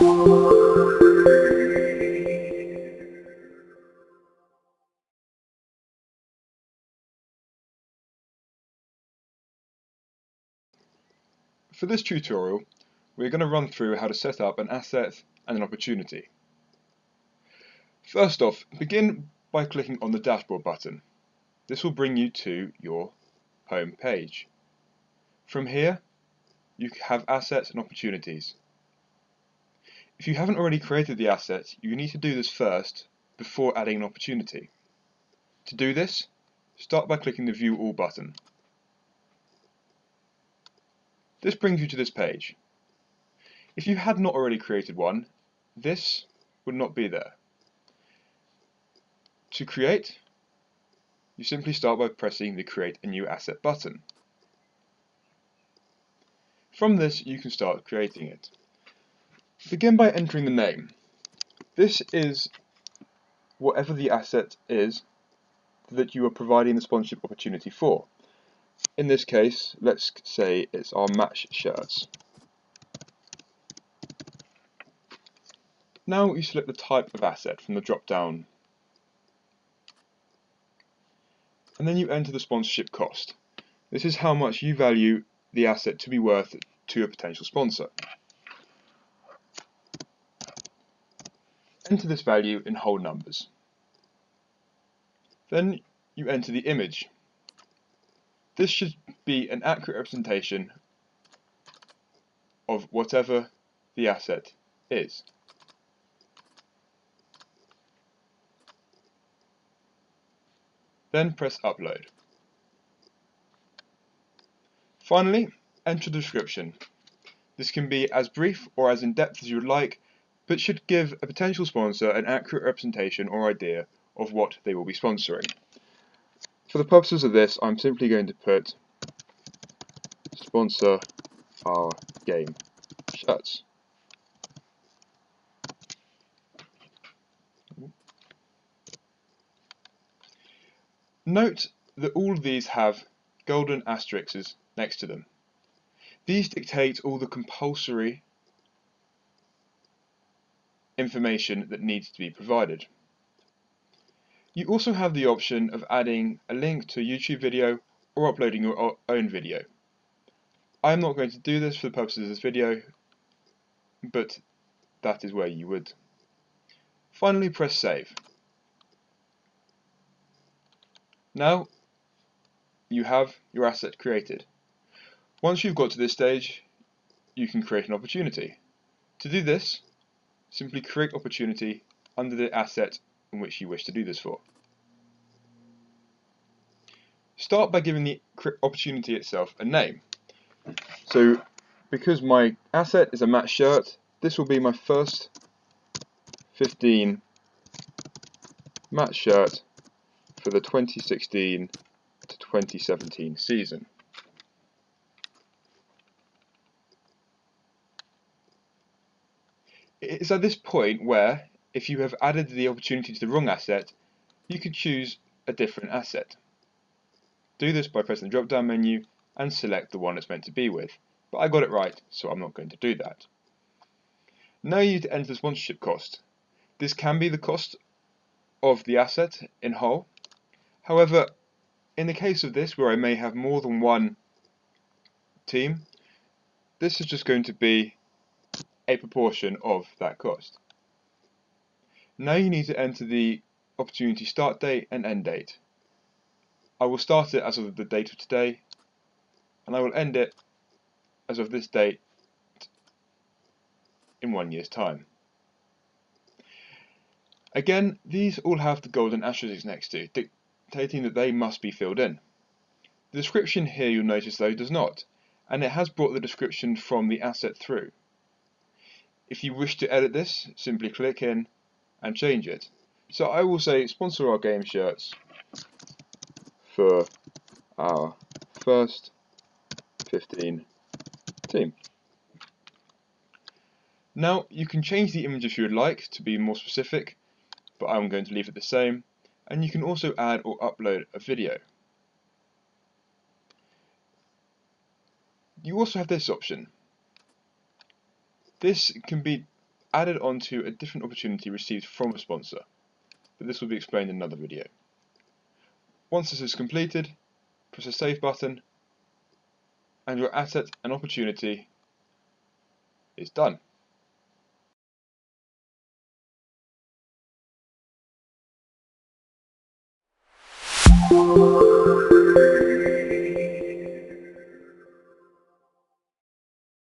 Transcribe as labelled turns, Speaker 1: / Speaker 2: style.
Speaker 1: For this tutorial, we're going to run through how to set up an asset and an opportunity. First off, begin by clicking on the dashboard button. This will bring you to your home page. From here, you have assets and opportunities. If you haven't already created the asset, you need to do this first before adding an opportunity. To do this, start by clicking the View All button. This brings you to this page. If you had not already created one, this would not be there. To create, you simply start by pressing the Create a New Asset button. From this, you can start creating it. Begin by entering the name. This is whatever the asset is that you are providing the sponsorship opportunity for. In this case, let's say it's our match shirts. Now you select the type of asset from the drop-down, and then you enter the sponsorship cost. This is how much you value the asset to be worth to a potential sponsor. Enter this value in whole numbers. Then you enter the image. This should be an accurate representation of whatever the asset is. Then press Upload. Finally, enter the description. This can be as brief or as in-depth as you would like, but should give a potential sponsor an accurate representation or idea of what they will be sponsoring. For the purposes of this, I'm simply going to put sponsor our game shirts. Note that all of these have golden asterisks next to them. These dictate all the compulsory information that needs to be provided. You also have the option of adding a link to a YouTube video or uploading your own video. I'm not going to do this for the purposes of this video, but that is where you would. Finally, press Save. Now you have your asset created. Once you've got to this stage, you can create an opportunity. To do this, simply create opportunity under the asset in which you wish to do this for. Start by giving the opportunity itself a name. So, because my asset is a match shirt, this will be my first 15 match shirt for the 2016 to 2017 season. It's at this point where, if you have added the opportunity to the wrong asset, you could choose a different asset. Do this by pressing the drop-down menu and select the one it's meant to be with, but I got it right, so I'm not going to do that. Now you need to enter the sponsorship cost. This can be the cost of the asset in whole. However, in the case of this, where I may have more than one team, this is just going to be a proportion of that cost. Now you need to enter the opportunity start date and end date. I will start it as of the date of today, and I will end it as of this date in 1 year's time. Again, these all have the golden asterisks next to, dictating that they must be filled in. The description here, you'll notice though, does not, and it has brought the description from the asset through. If you wish to edit this, simply click in and change it. So I will say sponsor our game shirts for our first 15 team. Now you can change the image if you would like to be more specific, but I'm going to leave it the same, and you can also add or upload a video. You also have this option. This can be added onto a different opportunity received from a sponsor, but this will be explained in another video. Once this is completed, press the Save button, and your asset and opportunity is done.